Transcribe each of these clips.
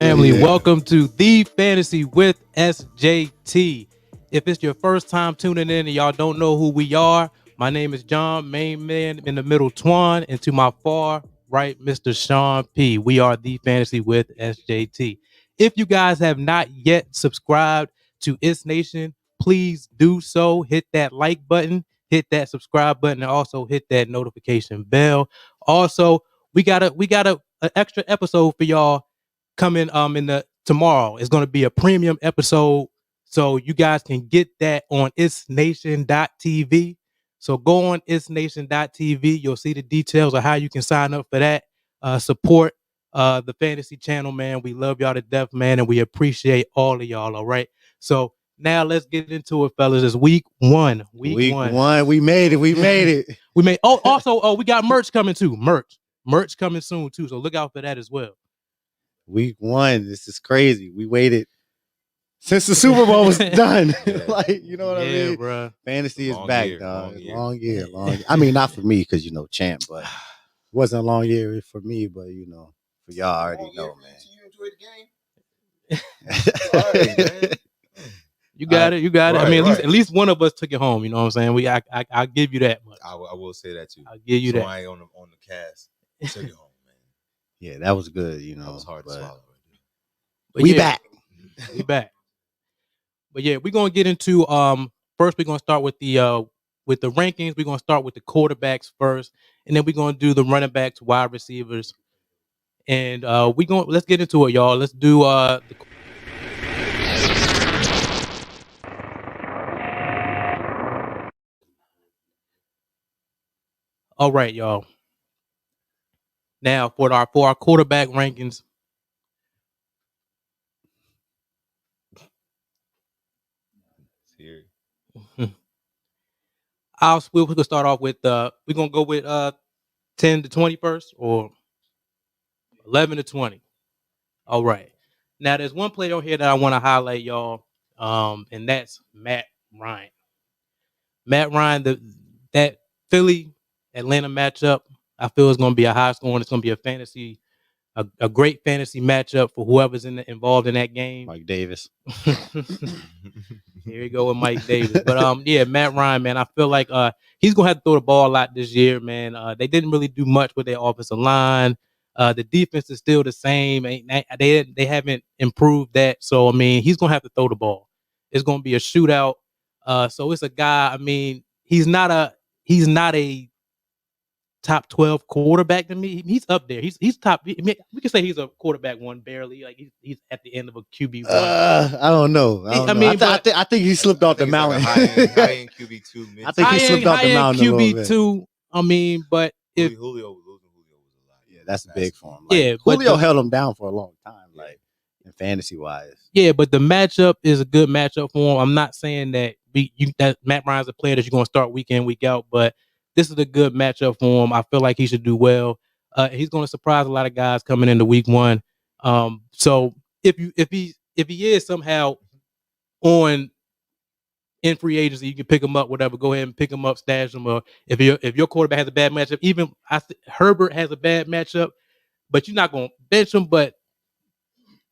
Family, Yeah. welcome to The Fantasy with SJT. If it's your first time tuning in and y'all don't know who we are, my name is John, main man in the middle, Toine, and to my far right, Mr. Sean P. We are The Fantasy with SJT. If you guys have not yet subscribed to ItsNation, please do so. Hit that like button, hit that subscribe button, and also hit that notification bell. Also, we got an extra episode for y'all coming in the tomorrow. It's going to be a premium episode, so you guys can get that on ItsNation TV. So go on ItsNation.tv. You'll see the details of how you can sign up for that. Support the fantasy channel, man. We love y'all to death, man, and we appreciate all of y'all. All right. So now let's get into it, fellas. It's week one. Week one. We made it. We made it. We made. Oh, also, we got merch coming too. Merch coming soon too. So look out for that as well. Week one. This is crazy. We waited since the Super Bowl was done. Like, you know what I mean? Bro. Fantasy is back, dog. Long year. I mean, not for me because champ, but it wasn't a long year for me. But for y'all, I already know, man. You enjoyed the game. All right, man. You got it. You got it. I mean, Right. at least one of us took it home. You know what I'm saying? I'll give you that much. I will say that too. I'll give you that. I on the cast. Took it home, man. Yeah, that was good. That was hard to swallow. But we back. We back. But yeah, we're gonna get into first. We're gonna start with the rankings. We're gonna start with the quarterbacks first, and then we're gonna do the running backs, wide receivers, and let's get into it, y'all. Let's do all right, y'all. Now for our quarterback rankings. We're gonna start off with we're gonna go with 10 to 20 first, or 11 to 20. All right. Now there's one player on here that I want to highlight, y'all, and that's Matt Ryan. Matt Ryan, that Philly Atlanta matchup, I feel is gonna be a high scoring. It's gonna be a great fantasy matchup for whoever's involved in that game. Mike Davis. Here you go with Mike Davis. But yeah, Matt Ryan, man, I feel like he's gonna have to throw the ball a lot this year, man. They didn't really do much with their offensive line. The defense is still the same. They haven't improved that. So I mean, he's gonna have to throw the ball. It's gonna be a shootout. So it's a guy. I mean, he's not a top 12 quarterback to me. He's up there. He's top. We can say he's a quarterback one barely. Like he's at the end of a QB one. I don't know. I think he slipped off the mountain. High end QB2. I think he slipped off the mountain QB2. I mean, but if Julio was a lot. Yeah, that's big for him. Julio held him down for a long time, like in fantasy wise. Yeah, but the matchup is a good matchup for him. I'm not saying that that Matt Ryan's a player that you're going to start week in, week out, but this is a good matchup for him. I feel like he should do well. He's going to surprise a lot of guys coming into week one. So if he is somehow in free agency, you can pick him up, whatever. Go ahead and pick him up, stash him. Or if your quarterback has a bad matchup, even Herbert has a bad matchup, but you're not going to bench him. But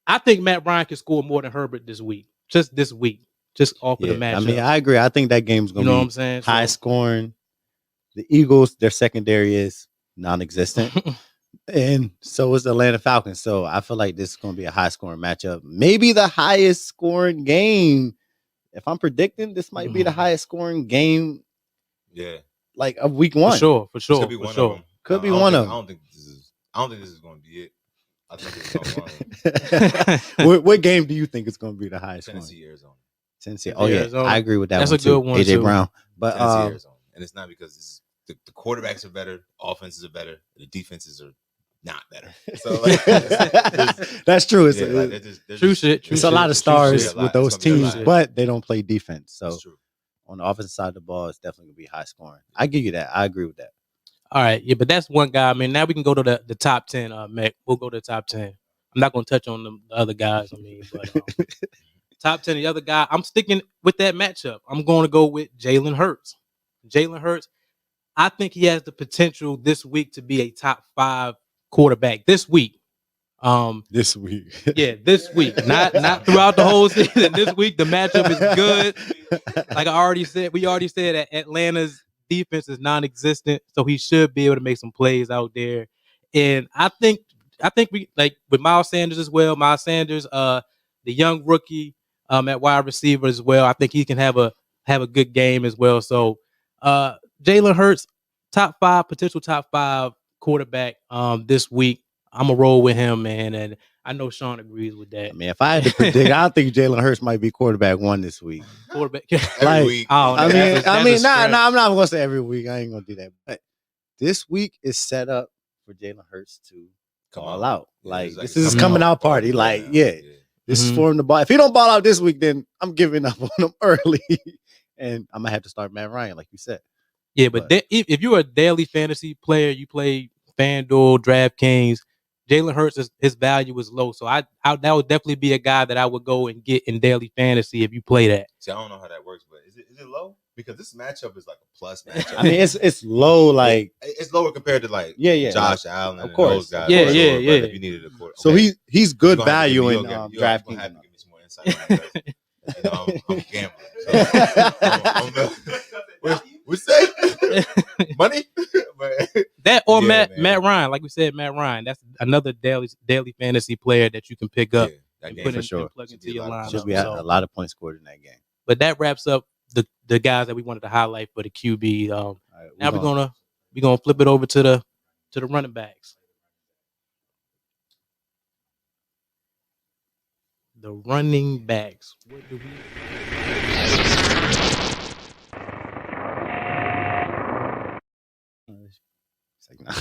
I think Matt Ryan can score more than Herbert this week. Just this week, just off of the matchup. I mean, I agree. I think that game's going to be what I'm saying? high scoring. The Eagles, their secondary is non-existent. And so is the Atlanta Falcons. So I feel like this is going to be a high-scoring matchup. Maybe the highest-scoring game. If I'm predicting, this might be the highest-scoring game. Yeah, like of week one. For sure. Could be one of them. Could be one of them. I don't think this is going to be it. I think it's going to What game do you think is going to be the highest? Tennessee, Arizona. Tennessee. Oh yeah, Arizona. I agree with that. That's one a good too. one. AJ Brown. But Tennessee, Arizona. And it's not because the quarterbacks are better, offenses are better, the defenses are not better. So that's true. It's true shit. It's a lot of stars with those teams, but they don't play defense. So on the offensive side of the ball, it's definitely gonna be high scoring. I give you that. I agree with that. All right, yeah, but that's one guy. I mean, now we can go to the top 10. Mac, we'll go to the top 10. I'm not gonna touch on the other guys. I mean, but top 10, the other guy. I'm sticking with that matchup. I'm going to go with Jalen Hurts. Jalen Hurts. I think he has the potential this week to be a top 5 quarterback this week. This week. Yeah, this week, not throughout the whole season. This week, the matchup is good. Like we already said that Atlanta's defense is non-existent, so he should be able to make some plays out there. And I think we like with Miles Sanders as well. Miles Sanders, the young rookie, at wide receiver as well. I think he can have a good game as well. So, Jalen Hurts, potential top 5 quarterback, this week. I'm gonna roll with him, man, and I know Sean agrees with that. I mean, if I had to predict, I think Jalen Hurts might be quarterback 1 this week. Quarterback Every week. Oh, I that's a mean, stretch. I'm not gonna say every week. I ain't gonna do that. But this week is set up for Jalen Hurts to ball out. Yeah, Like it's like this is his coming coming out out party. party Like, right now. yeah, this is Mhm. for him to ball. If he don't ball out this week, then I'm giving up on him early, and I'm gonna have to start Matt Ryan, like you said. Yeah, but if you're a daily fantasy player, you play FanDuel, DraftKings, Jalen Hurts, his value is low. So that would definitely be a guy that I would go and get in daily fantasy if you play that. See, I don't know how that works, but is it low? Because this matchup is like a plus matchup. I mean, it's low. Like, it's lower compared to like yeah, Josh like, Allen, of and course. those guys. Yeah, for yeah, sure, yeah. But if you needed a quarter, so okay. he's good You're gonna have to give value me- in you're gonna have to DraftKings. give me some more insight on that. 'Cause, you know, I'm gambling. So we say money, but That or Yeah, man. Matt Ryan, like we said, Matt Ryan. That's another daily fantasy player that you can pick up yeah, that and game put for in sure. and plug Should into be a your lot of lineup. Should be So- a lot of points scored in that game. But that wraps up the guys that we wanted to highlight for the QB. All right, Now we're gonna flip it over to the running backs. The running backs. What do we? It's like, nah.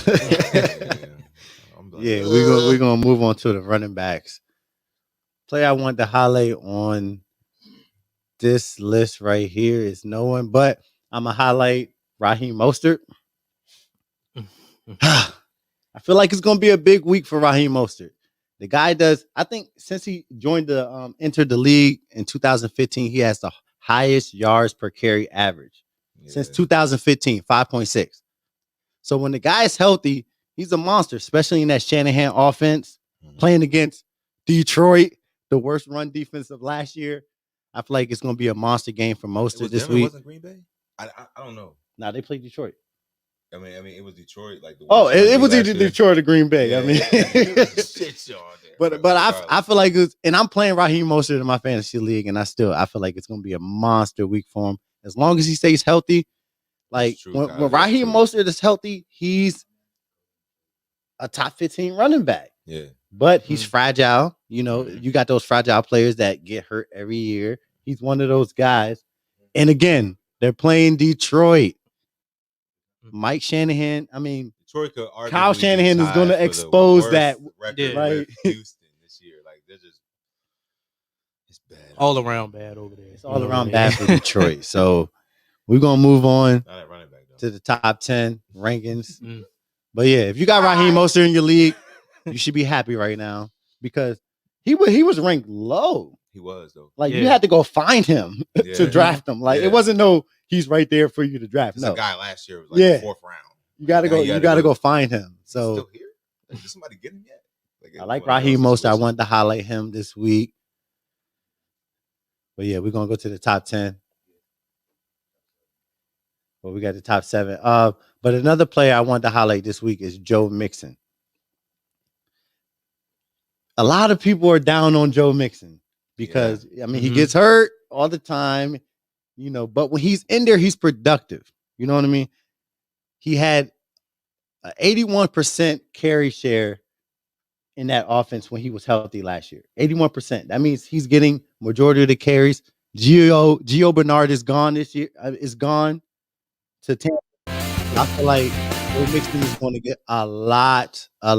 I'm like, Yeah, we're gonna move on to the running backs. Player I want to highlight on this list right here is no one, but I'm gonna highlight Rahim Mostert. I feel like it's gonna be a big week for Rahim Mostert. The guy does. I think since he entered the league in 2015, he has the highest yards per carry average since 2015, 5.6. So when the guy is healthy, he's a monster, especially in that Shanahan offense, playing against Detroit, the worst run defense of last year. I feel like it's going to be a monster game for Mostert this week. Wasn't Green Bay? I don't know. Now they play Detroit. I mean, it was Detroit. Like the Oh, it was last either year. Detroit or Green Bay. Yeah, I mean, shit show out there, but I feel like it's, and I'm playing Rahim Mostert in my fantasy league, and I feel like it's going to be a monster week for him as long as he stays healthy. Like true, when Kyle, Rahim true. Mostert is healthy, he's a top 15 running back. Yeah, But he's fragile. You know, you got those fragile players that get hurt every year. He's one of those guys. And again, they're playing Detroit. Mike Shanahan, I mean, Detroit could Kyle arguably be Shanahan is tied gonna for the expose worst that- record Yeah. right? with Houston this year. Like they're just, it's bad. All around bad over there. it's all around bad for Detroit. So we're going to move on Not at running back though. to the top 10 rankings. Mm. But yeah, if you got Rahim Mostert in your league, you should be happy right now because he was ranked low. He was though. Like you Yeah. had to go find him Yeah. to draft him. Like Yeah. it wasn't he's right there for you to draft. This No, a guy last year was like Yeah. the 4th round. you gotta Now go. you You gotta gotta go. go find him. He's So still here. Like, did somebody get him yet? I like one of Rahim those Mostert. I situations. wanted to highlight him this week. But yeah, we're gonna go to the top 10. Well, we got the top 7. But another player I wanted to highlight this week is Joe Mixon. A lot of people are down on Joe Mixon because I mean he Mhm. gets hurt all the time, you know, but when he's in there, he's productive. You know what I mean? He had an 81% carry share in that offense when he was healthy last year. 81%. That means he's getting majority of the carries. Gio Bernard is gone this year. Is gone to Tampa. I feel like Joe Mixon is going to get a lot of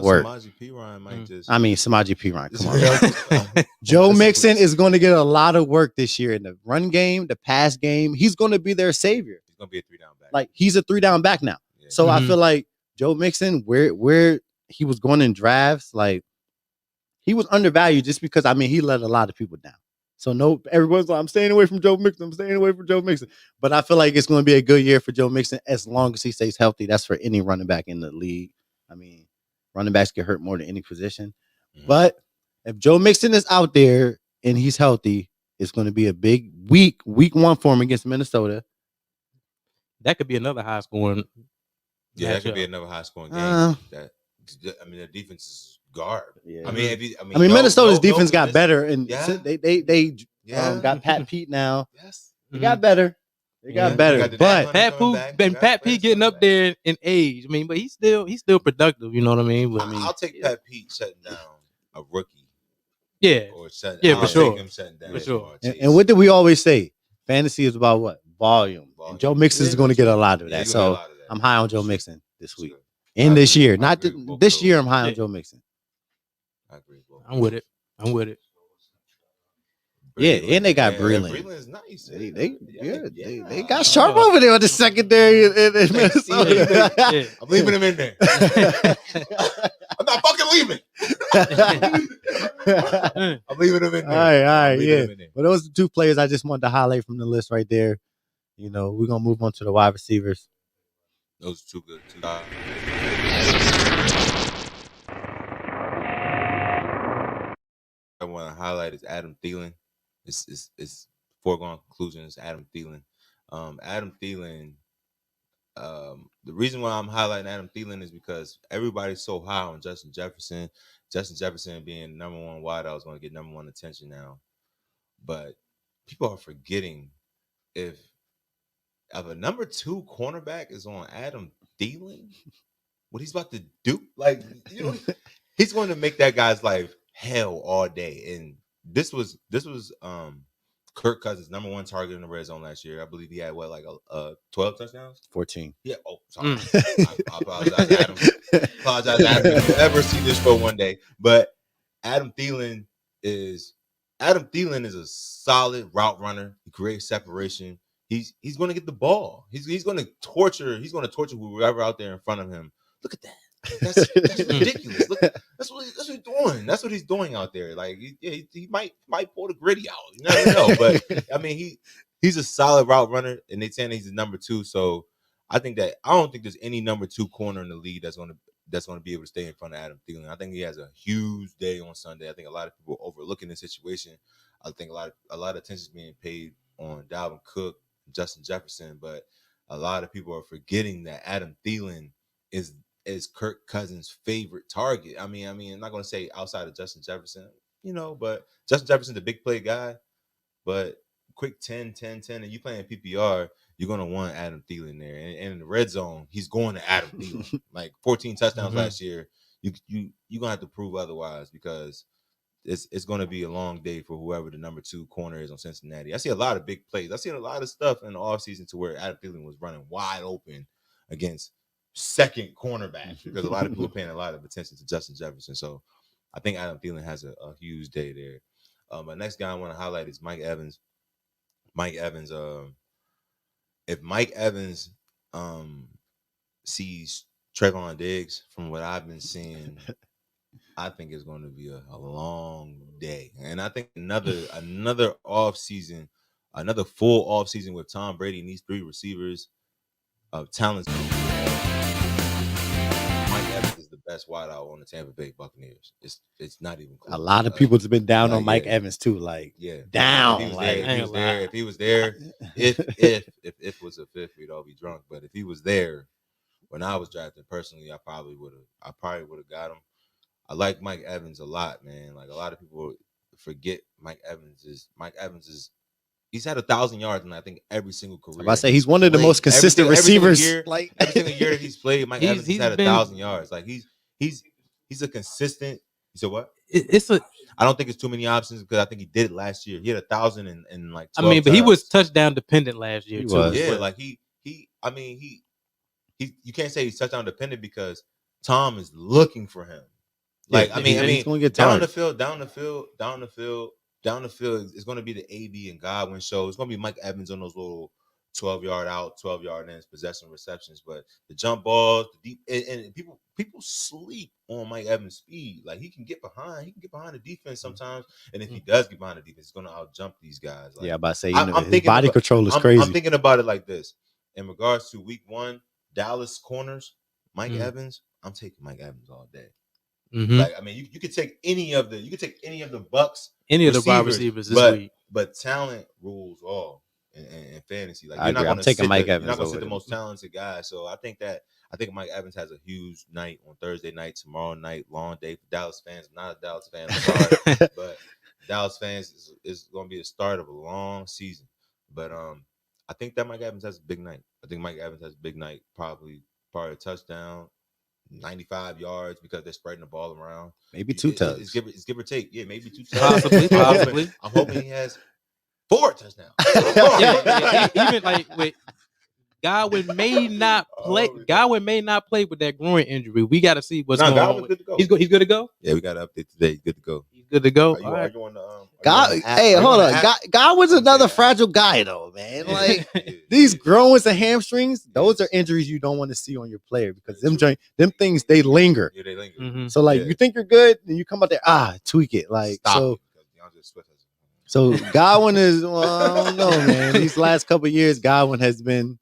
work. Samaje Perine might just. I mean, Samaje Perine. Come on. Joe Mixon is going to get a lot of work this year in the run game, the pass game. He's going to be their savior. He's gonna be a 3-down back. Like he's a 3-down back now. Yeah. So I Mhm. feel like Joe Mixon, where he was going in drafts, like he was undervalued just because I mean he let a lot of people down. So no, everyone's like, I'm staying away from Joe Mixon. I'm staying away from Joe Mixon. But I feel like it's going to be a good year for Joe Mixon as long as he stays healthy. That's for any running back in the league. I mean, Running backs get hurt more than any position. Mhm. But if Joe Mixon is out there and he's healthy, it's going to be a big week 1 for him against Minnesota. That could be another high scoring. Yeah, that could be matchup. another high scoring game. The defense is garb. Yeah. I mean, Minnesota's defense got Trubisky. better, and Yeah. they Yeah. got Pat Pete now. Yes. They got better. They got Yeah. better, They got the but Pat Pat back. Pete getting up there in age. I mean, but he's still productive. You know what I mean? But, I'll take Pat Pete shutting down a rookie. yeah, Or shutting, Yeah, I'll for sure. take him shutting down For sure. Jamar Chase. and what did we always say? Fantasy is about what? Volume. And Joe Mixon is going to get a lot of Yeah, that. you got a So lot of that. I'm high on Joe Mixon this week. Sure. And this year. I Not agree with both this those. year, I'm high on Yeah. Joe Mixon. I agree. Bro. I'm with it. Yeah, and they got Breland. Breland is nice. They got sharp over there on the secondary in Minnesota. Yeah. I'm leaving him in there. I'm not fucking leaving. I'm leaving him in there. All right, I'm leaving yeah. him in there. But those are 2 players I just wanted to highlight from the list right there. You know, we're gonna move on to the wide receivers. Those are 2 good. I want to highlight is Adam Thielen. It's foregone conclusion is Adam Thielen. Adam Thielen. The reason why I'm highlighting Adam Thielen is because everybody's so high on Justin Jefferson. Justin Jefferson being number 1 wideout is going to get number 1 attention now. But people are forgetting if a number 2 cornerback is on Adam Thielen, what he's about to do, like, you know, he's going to make that guy's life hell all day. And this was Kirk Cousins' number 1 target in the red zone last year. I believe he had 12 touchdowns? 14. Yeah. Oh, sorry. I apologize, Adam. If you ever see this show one day. But Adam Thielen is a solid route runner. He creates separation. He's going to get the ball. He's going to torture whoever out there in front of him. Look at that. That's ridiculous. Look, that's what he's doing. That's what he's doing out there. Like he might pull the gritty out. You never know. But I mean, he's a solid route runner, and they saying he's a number 2. So I don't think there's any number 2 corner in the league that's going to be able to stay in front of Adam Thielen. I think he has a huge day on Sunday. I think a lot of people are overlooking the situation. I think a lot of attention is being paid on Dalvin Cook, Justin Jefferson, but a lot of people are forgetting that Adam Thielen is Kirk Cousins' favorite target. I mean, I'm not going to say outside of Justin Jefferson, you know, but Justin Jefferson's a big play guy. But quick 10, and you playing PPR, you're going to want Adam Thielen there. And in the red zone, he's going to Adam Thielen. Like 14 touchdowns last year. You're going to have to prove otherwise because it's going to be a long day for whoever the number 2 corner is on Cincinnati. I see a lot of big plays. I see a lot of stuff in the offseason to where Adam Thielen was running wide open against second cornerback because a lot of people are paying a lot of attention to Justin Jefferson. So I think Adam Thielen has a huge day there. My next guy I want to highlight is Mike Evans. If Mike Evans sees Trayvon Diggs, from what I've been seeing, I think it's going to be a long day. And I think another off season, another full off season with Tom Brady and these 3 receivers of talent. Mike Evans is the best wideout on the Tampa Bay Buccaneers. It's not even close. A lot of people have been down on Mike Evans too. Like, down. If he was there, if was a fifth, we'd all be drunk. But if he was there when I was drafted, personally, I probably would have got him. I like Mike Evans a lot, man. Like a lot of people forget Mike Evans is he's had 1,000 yards in I think every single career. I say he's one of the most consistent receivers. Every single year that he's played, Mike Evans has had 1,000 yards. Like he's a consistent. You said what? I don't think it's too many options because I think he did it last year. He had 1,000 and like 12 but he was touchdown dependent last year too. Yeah, like he you can't say he's touchdown dependent because Tom is looking for him. Like he's gonna get down the field, it's going to be the AB and Godwin show. It's going to be Mike Evans on those little 12-yard out, 12-yard ends, possession receptions. But the jump balls, the deep, and people sleep on Mike Evans' speed. Like he can get behind the defense sometimes, and if he does get behind the defense, he's going to out jump these guys. Like, I'm about to say, his body control is crazy. I'm thinking about it like this: in regards to Week 1, Dallas corners, Mike Evans. I'm taking Mike Evans all day. Mhm. Like, I mean, you could take any of the Bucks, Any of the wide receivers this week. but talent rules all in fantasy. Like, I you're not agree. I'm going to taking sit Mike you're Evans not going to over sit the him. most talented guy. So I think Mike Evans has a huge night on Thursday night, tomorrow night, long day for Dallas fans. I'm not a Dallas fan, I'm sorry, but Dallas fans is going to be the start of a long season. But I think that Mike Evans has a big night. I think Mike Evans has a big night, probably a touchdown, 95 yards because they're spreading the ball around. Maybe 2 tugs. It's give or take. Yeah, maybe 2 tugs. Possibly. I'm hoping he has 4 touchdowns. Even like wait, Godwin may not play. Godwin may not play with that groin injury. We got to see what's going Godwin's on. good to go. He's good to go. Yeah, we got to update today. He's good to go. He's good to go. Are you on the Hey, hold on. Godwin's another fragile guy, though, man. Like these growings and hamstrings, those are injuries you don't want to see on your player because them things they linger. Yeah, they linger. Mhm. So like you think you're good, and you come out there, tweak it. Like so Godwin is I don't know, man. These last couple of years, Godwin has been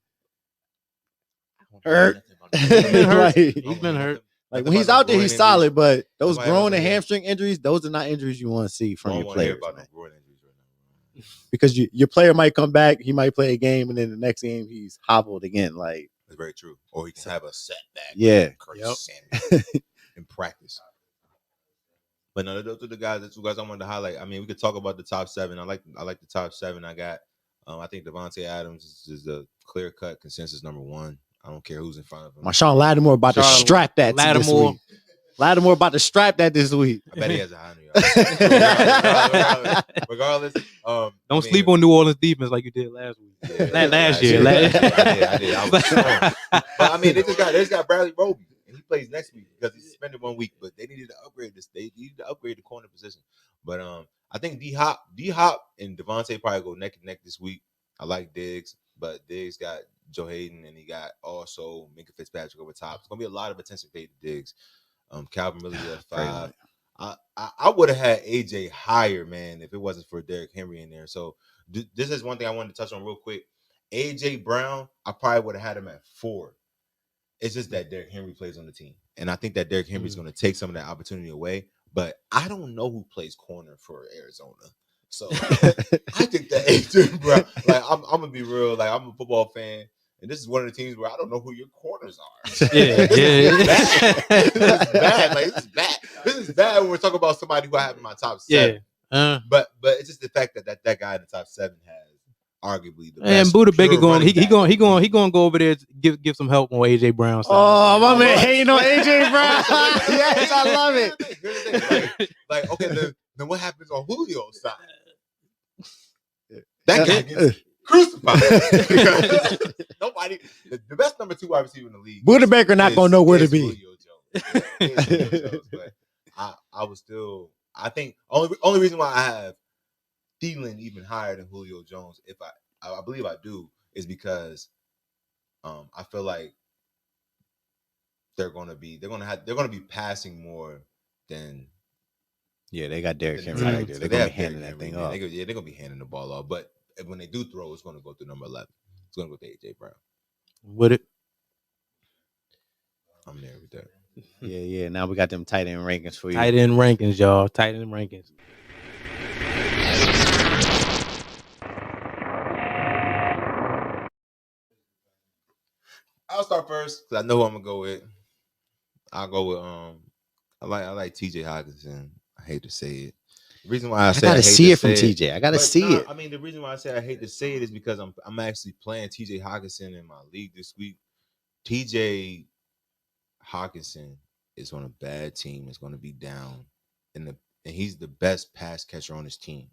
hurt. He's been hurt. Like, He's been hurt. Like when he's out there, he's solid, but those groin and hamstring injuries, those are not injuries you want to see from your players. Because your player might come back, he might play a game, and then the next game he's hobbled again. Like that's very true. Or he can have a setback. Yeah. In practice. But no, those are the guys. That's the guys I wanted to highlight. I mean, we could talk about the top 7. I like the top 7. I got. I think Devante Adams is the clear cut consensus number 1. I don't care who's in front of him. Marshawn Lattimore about to strap that this week. Lattimore about to strap that this week. I bet he has a high regardless. Don't sleep on New Orleans defense like you did last week. Yeah, last year. I did. I was strong. But I mean, they just got Bradley Roby, and he plays next week because he's suspended 1 week. But they needed to upgrade this. They needed to upgrade the corner position. But I think D Hop and Devontae probably go neck and neck this week. I like Diggs, but Diggs got Joe Hayden, and he got also Minka Fitzpatrick over top. It's gonna be a lot of attention paid to Diggs. Calvin really at 5. I would have had AJ higher, man, if it wasn't for Derrick Henry in there. So this is one thing I wanted to touch on real quick. AJ Brown, I probably would have had him at 4. It's just that Derrick Henry plays on the team, and I think that Derrick Henry is going to take some of that opportunity away. But I don't know who plays corner for Arizona. So I think that AJ Brown, like I'm gonna be real, like I'm a football fan. And this is one of the teams where I don't know who your corners are. Yeah. This is bad. Like this is bad when we're talking about somebody who I have in my top 7. Yeah. But it's just the fact that guy in the top 7 has arguably the best. And Buda Baker going he going going to go over there to give some help on AJ Brown. Oh, my man hating on AJ Brown. Yes, I love it. Here's the thing. Like okay, then what happens on Julio's side? That guy gets crucified. Nobody, the best number 2 wide receiver in the league. Buda Baker not gonna know where to be. Julio Jones. But I was still. I think only reason why I have Thielen even higher than Julio Jones, if I believe I do, is because I feel like they're gonna be passing more than. Yeah, they got Derrick Henry right there. They're gonna be handing that thing off. They're gonna be handing the ball off, but when they do throw, it's gonna go through number 11. It's gonna go to AJ Brown. Would it? I'm there with that. Yeah. Now we got them tight end rankings for you. Tight end rankings, y'all. Tight end rankings. I'll start first because I know who I'm gonna go with. I'll go with I like TJ Hawkinson. I hate to say it. The reason why I gotta see it from TJ. I gotta see it. I mean, the reason why I say I hate to say it is because I'm actually playing TJ Hawkinson in my league this week. TJ Hawkinson is on a bad team. It's going to be down, and he's the best pass catcher on his team.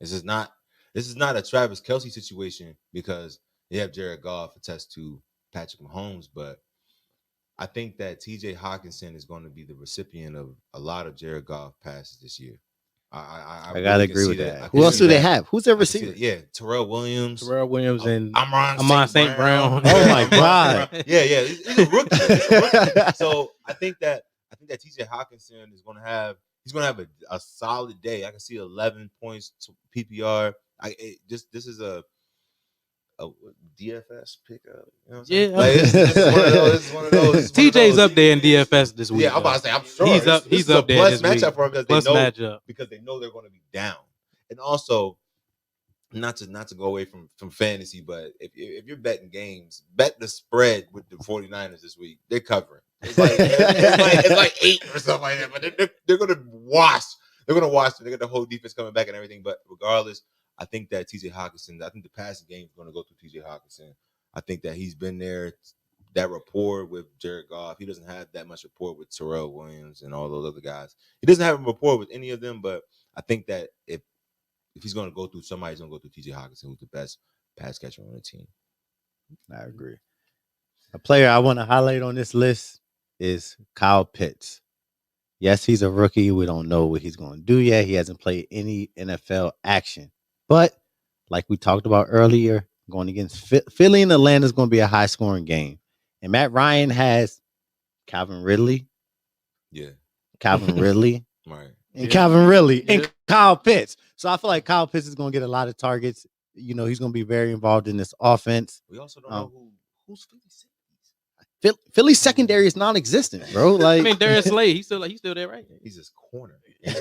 This is not a Travis Kelce situation because they have Jared Goff attached to Patrick Mahomes, but I think that TJ Hawkinson is going to be the recipient of a lot of Jared Goff passes this year. I really gotta agree with that. Who else do they have? Who's their receiver? Yeah, Terrell Williams and Amon St. Brown. Oh my God! Yeah, he's a rookie. So I think that TJ Hawkinson is going to have a solid day. I can see 11 points to PPR. This is DFS pickup. You know what I'm Yeah. saying? Like, it's one of those. TJ's up there in DFS this week. Yeah, I'm about to say, I'm sure He's up. This He's is up a there plus this week. matchup for him Plus matchup. because they know they're going to be down. And also, not to go away from fantasy, but if you're betting games, bet the spread with the 49ers this week. They're covering. It's like 8 or something like that. But they're going to wash. They're going to wash. They got the whole defense coming back and everything. But regardless, I think that TJ Hawkinson, I think the passing game is going to go through TJ Hawkinson. I think that he's been there, that rapport with Jared Goff. He doesn't have that much rapport with Terrell Williams and all those other guys. He doesn't have a rapport with any of them, but I think that if he's going to go through somebody, he's going to go through TJ Hawkinson, who's the best pass catcher on the team. I agree. A player I want to highlight on this list is Kyle Pitts. Yes, he's a rookie. We don't know what he's going to do yet. He hasn't played any NFL action. But like we talked about earlier, going against Philly and Atlanta is going to be a high-scoring game. And Matt Ryan has Calvin Ridley. Yeah. Calvin Ridley. Right. And Calvin Ridley. And Kyle Pitts. So I feel like Kyle Pitts is going to get a lot of targets. You know, he's going to be very involved in this offense. We also don't know who's Philly's. Philly's secondary is non-existent, bro. Like, I mean, Darius Slay, he's still there, right? He's his corner. He's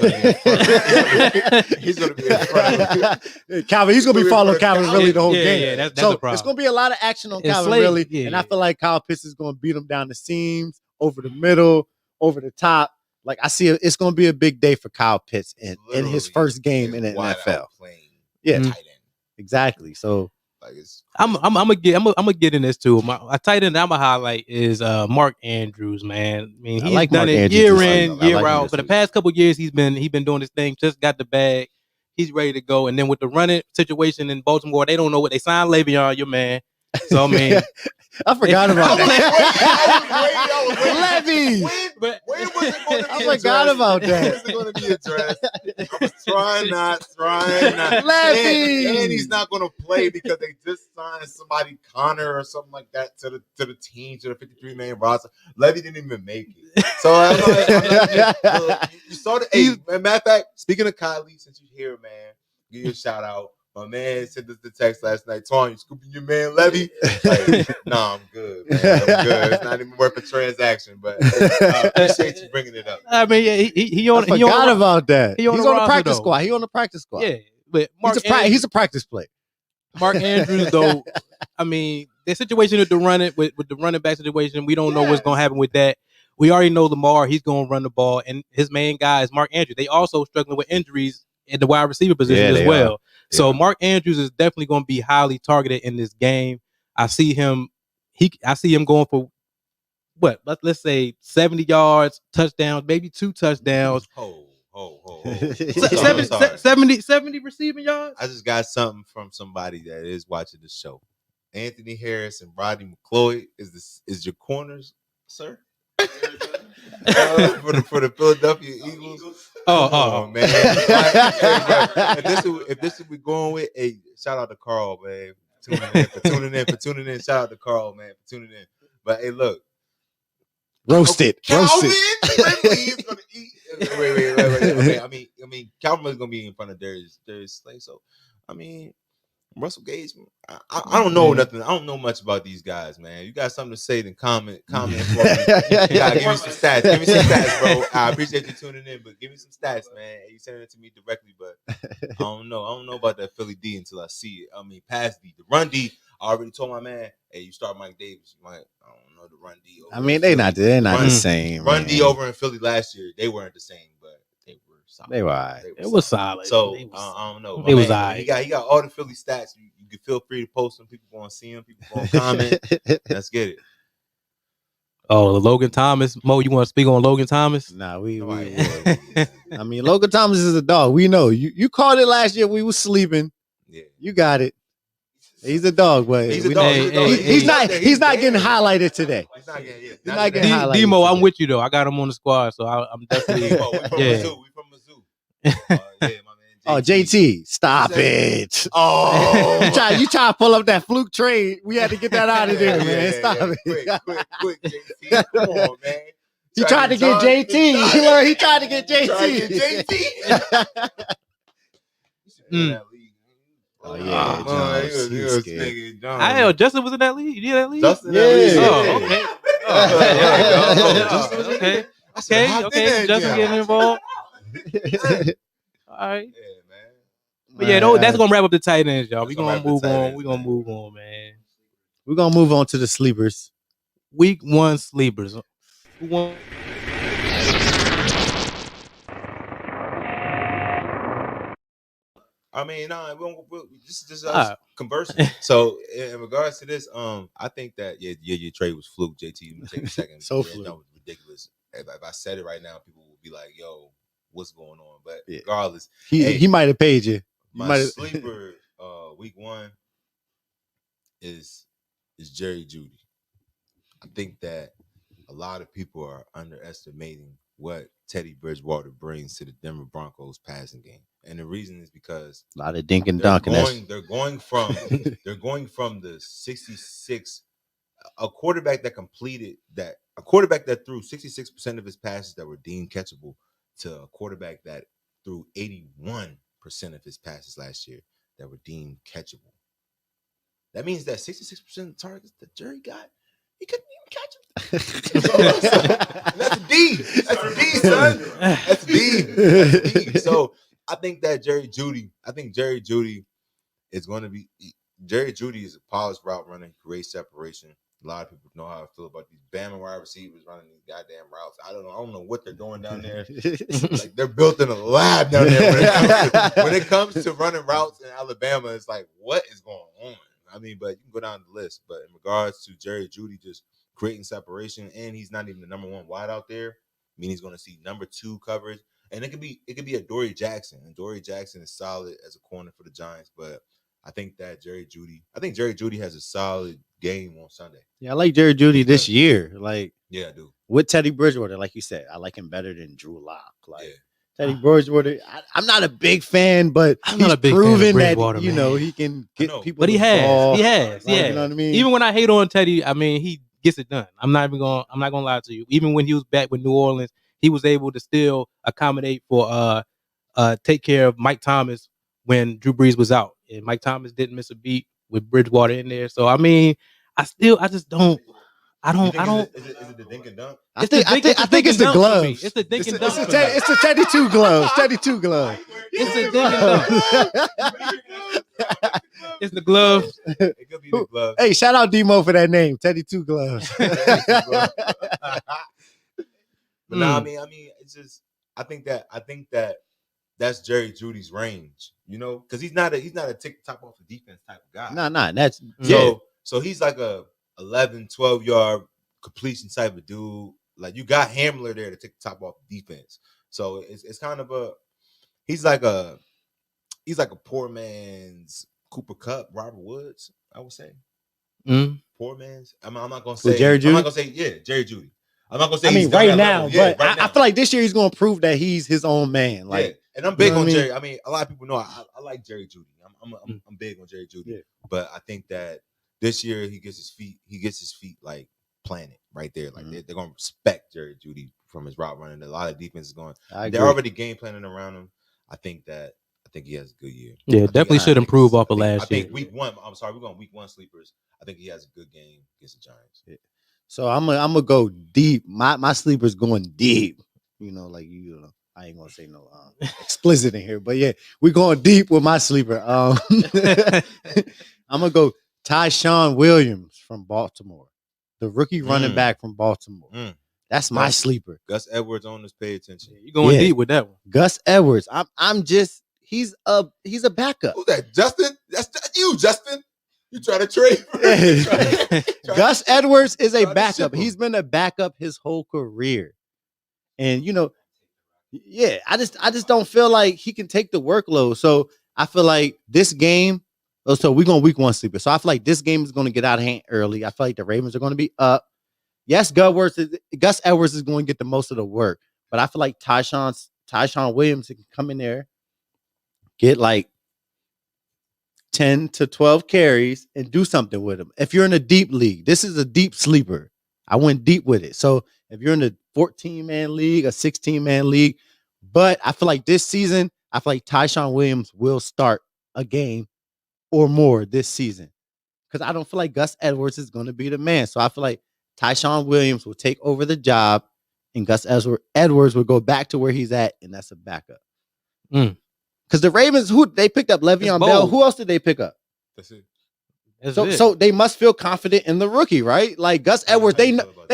going to be in front. Calvin, he's going to be following Calvin Ridley the whole game. Yeah, that's so a problem. it's going to be a lot of action on Calvin Slay, Ridley, and I feel like Kyle Pitts is going to beat him down the seams, over the middle, over the top. Like, I see it's going to be a big day for Kyle Pitts in his first game in the NFL. Yeah, tight end. Exactly. So. Like I'm gonna get in this too. My tight end I'm gonna highlight is Mark Andrews, man. I mean, he's done Mark it Andrews year in, year out. For the week. past couple of years, he's been doing this thing. Just got the bag. He's ready to go. And then with the running situation in Baltimore, they don't know what they signed Le'Veon, your man. So I mean, I forgot about that. Levy. When was it going to be I forgot about that. When was it going to be addressed? I was trying not. Levy. And he's not going to play because they just signed somebody, Connor or something like that, to the team, to the 53-man roster. Levy didn't even make it. So I'm like, you saw the. Hey, matter of fact, speaking of Kylie, since you're here, man, give you a shout out. My man sent us the text last night. Toine, you scooping your man Levy? Like, nah, I'm good, man. I'm good. It's not even worth a transaction, but I appreciate you bringing it up. I mean, yeah, he on. I forgot about that. He's on the practice though. squad. He on the practice squad. Yeah, but he's a practice player. Mark Andrews, though, I mean, the situation with the running back situation, we don't know what's going to happen with that. We already know Lamar, he's going to run the ball, and his main guy is Mark Andrews. They also struggling with injuries in the wide receiver position as well. So Mark Andrews is definitely going to be highly targeted in this game. I see him going for what? Let's say 70 yards, touchdowns, maybe 2 touchdowns. 70 receiving yards. I just got something from somebody that is watching the show. Anthony Harris and Rodney McLeod is your corners, sir? For the Philadelphia Eagles. Oh man! If this is we going with, hey, shout out to Carl, man, for tuning in. Shout out to Carl, man, for tuning in. But hey, look, roasted. Calvin Ridley is gonna eat. Wait. I mean, Calvin is gonna be in front of Darius Slay. So, I mean, Russell Gage, I don't know nothing. I don't know much about these guys, man. You got something to say, then comment for me. You gotta give me some stats. Give me some stats, bro. I appreciate you tuning in, but give me some stats, man. You sending it to me directly, but I don't know. I don't know about that Philly D until I see it. I mean, pass D. The run D, I already told my man, hey, you start Mike Davis. You might, I don't know, the run D. I mean, they're not the same. Run D over in Philly last year, they weren't the same, but they were solid. They were all right. It was solid. So I don't know. It was all right. He got all the Philly stats. You can feel free to post them. People going to see them. People going to comment. Let's get it. Oh, Logan Thomas. Mo, you want to speak on Logan Thomas? Nah, I mean, Logan Thomas is a dog. We know. You called it last year. We was sleeping. Yeah. You got it. He's a dog, but he's not getting highlighted today. He's not getting highlighted. Demo, I'm with you though. I got him on the squad, so I'm definitely. We from Mizzou. Yeah, my man. Oh, JT, stop it. Oh. you try to pull up that fluke trade. We had to get that out of there, man. Stop it. Quick, JT. Come on, man. He tried to get JT. He tried to get JT. Oh yeah, He Jones. He was was scared. thinking Jones. I know Justin was in that league. You did that league? Justin, Yeah. Oh, okay. Justin was in Okay. there. I said, "Hop in Okay. there, Justin Jim." getting involved. All right. Yeah, man. But yeah, that's gonna wrap up the tight ends, y'all. We're gonna move on. We're gonna man. move on, man. We're gonna move on to the sleepers. Week 1 sleepers. Who won? I mean, this is just us conversing. So, in regards to this, I think that your trade was fluke. JT, let me take a second. So fluke. That was ridiculous. If I said it right now, people will be like, "Yo, what's going on?" But Yeah. regardless, He might have paid you. my sleeper week 1 is Jerry Judy. I think that a lot of people are underestimating what Teddy Bridgewater brings to the Denver Broncos passing game. And the reason is because A lot of dink and dunk. they're going from the 66, a quarterback that threw 66% of his passes that were deemed catchable, to a quarterback that threw 81% of his passes last year that were deemed catchable. That means that 66% of the targets that Jerry got, he couldn't even catch them. That's a D. That's a D, son. That's a D. So I think that Jerry Judy is going to be. Jerry Judy is a polished route runner, great separation. A lot of people know how I feel about these Bama wide receivers running these goddamn routes. I don't know what they're doing down there. Like, they're built in a lab down there. When it comes to running routes in Alabama, it's like, what is going on? I mean, but you can go down the list. But in regards to Jerry Judy just creating separation, and he's not even the number 1 wide out there, I mean, he's going to see number 2 coverage. And it could be a Dory Jackson. And Dory Jackson is solid as a corner for the Giants. But I think Jerry Judy has a solid game on Sunday. Yeah, I like Jerry Judy this year. Like, yeah, I do. With Teddy Bridgewater, like you said, I like him better than Drew Lock. Like, Yeah. Teddy Bridgewater, I'm not a big fan, but I'm he's not a big proven fan of that Bridgewater, he can get people. But he the ball. has. Like, you know what I mean? Even when I hate on Teddy, I mean, he gets it done. I'm not gonna lie to you. Even when he was back with New Orleans, he was able to still accommodate for take care of Mike Thomas when Drew Brees was out, and Mike Thomas didn't miss a beat with Bridgewater in there. So I mean, I just don't. I don't. Is it the dink and dunk? I think it's the gloves. It's the dink and dunk. It's the Teddy 2 gloves. Teddy 2 gloves. It's the dink and dunk. It's the gloves. It could be the gloves. Hey, shout out Demo for that name, Teddy 2 gloves. But no, I mean, it's just I think that that's Jerry Judy's range, because he's not a tick top off the defense type of guy. No, that's so he's like a 11, 12 yard completion type of dude. Like, you got Hamler there to take the top off the defense. So it's kind of he's like a poor man's Cooper Kupp, Robert Woods, I would say. Poor man's. I'm not gonna say Jerry Judy. I'm not gonna say Jerry Judy. I'm not gonna say. I mean, right now, but right now. I feel like this year he's gonna prove that he's his own man. Like, and I'm big on Jerry. I mean, a lot of people know I like Jerry Judy. I'm big on Jerry Judy. Yeah. But I think that this year he gets his feet like planted right there. Like, they're gonna respect Jerry Judy from his route running. A lot of defense is going. They're already game planning around him. I think he has a good year. Yeah, definitely should improve off of last year. I think week 1. I'm sorry, we're going week 1 sleepers. I think he has a good game against the Giants. Yeah. So I'm gonna go deep. My sleeper's going deep. I ain't gonna say no explicit in here, but yeah, we're going deep with my sleeper. I'm gonna go Tyshawn Williams from Baltimore, the rookie running back from Baltimore. That's my sleeper. Gus Edwards on this. Pay attention. You're going deep with that one. Gus Edwards. He's a backup. Who's that? Justin? That's you, Justin. You try to trade for him. Gus Edwards is a backup. He's been a backup his whole career. And I just don't feel like he can take the workload. So I feel like this game, so we're going week 1 sleeper. So I feel like this game is going to get out of hand early. I feel like the Ravens are going to be up. Yes, Gus Edwards is going to get the most of the work, but I feel like Tyshawn Williams can come in there, get like 10 to 12 carries and do something with him. If you're in a deep league, this is a deep sleeper. I went deep with it. So if you're in a 14-man league, a 16-man league, but I feel like this season, Tyshawn Williams will start a game or more this season. Because I don't feel like Gus Edwards is going to be the man. So I feel like Tyshawn Williams will take over the job, and Gus Edwards will go back to where he's at, and that's a backup. Because the Ravens, they picked up Le'Veon Bell. Who else did they pick up? That's it. So they must feel confident in the rookie, right? Like Gus Edwards, they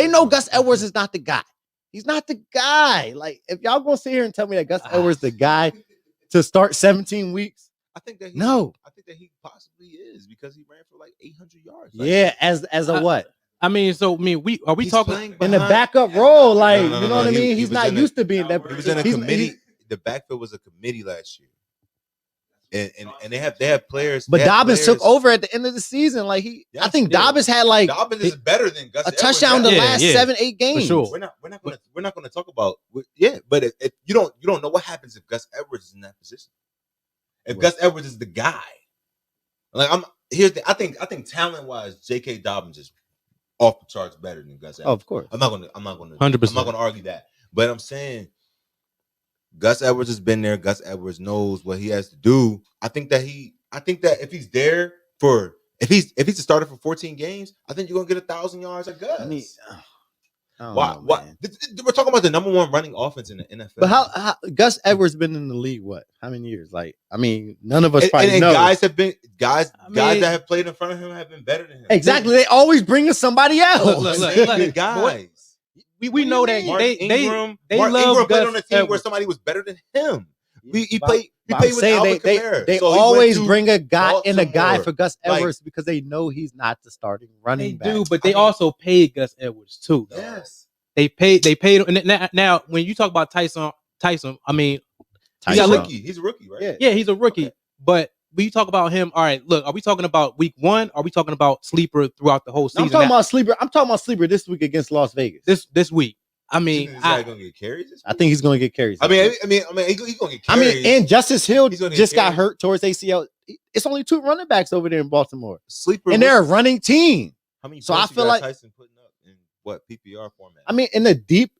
know Gus Edwards is not the guy. He's not the guy. Like if y'all gonna sit here and tell me that Gus Edwards the guy to start 17 weeks, I think that he possibly is because he ran for like 800 yards. Like, yeah, as a what? I mean, we talking in the backup role? Like you know what I mean? He's not used to being that. He was in a committee. The backfield was a committee last year. And they have players. But Dobbins took over at the end of the season. Like I think Dobbins had like Dobbins is better than Gus. A touchdown the last 7-8 games. For sure. We're not gonna talk about but if you don't know what happens if Gus Edwards is in that position. If Gus Edwards is the guy, like I think talent wise, J.K. Dobbins is off the charts better than Gus Edwards. Oh, of course. I'm not gonna 100%. I'm not gonna argue that. But I'm saying Gus Edwards has been there. Gus Edwards knows what he has to do. I think that if he's there if he's a starter for 14 games, I think you're gonna get 1,000 yards at Gus. Why? We're talking about the number one running offense in the NFL. But how Gus Edwards been in the league? What? How many years? Like, I mean, none of us probably know. Guys that have played in front of him have been better than him. Exactly. They always bring us somebody else. Look, guys. We know that they love Ingram played Gus on a team Edwards. where somebody was better than him. He played with Alvin Kamara. They So always bring a guy Baltimore. for Gus Edwards because they know he's not the starting running back. They do, but they also paid Gus Edwards too. Though. Yes. They paid and now when you talk about Tyson, I mean He's a rookie, right? Yeah, he's a rookie. Okay. But when you talk about him, all right, look, are we talking about week 1? Or are we talking about sleeper throughout the whole season? I'm talking about sleeper this week against Las Vegas. This week. I mean, he's gonna get carries. I think he's gonna get carries. I mean, he's gonna get carries. I mean, and Justice Hill just got hurt towards ACL. It's only 2 running backs over there in Baltimore. Sleeper, and they're a running team. How many? So I feel like Tyson putting up in what PPR format? I mean, in the deep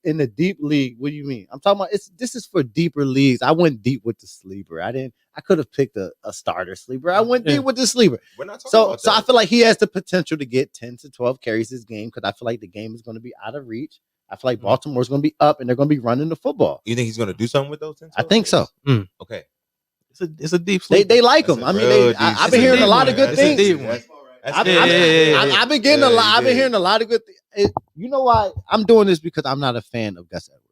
league. What do you mean? I'm talking about this is for deeper leagues. I went deep with the sleeper. I could have picked a starter sleeper. I went deep with the sleeper. We're not talking about that. So I feel like he has the potential to get 10 to 12 carries this game because I feel like the game is going to be out of reach. I feel like Baltimore's going to be up and they're going to be running the football. You think he's going to do something with those 10? I think so. Okay. It's a deep sleeper. They like him. I mean, I've been hearing a lot of good things. I've been hearing a lot of good things. You know why? I'm doing this because I'm not a fan of Gus Edwards.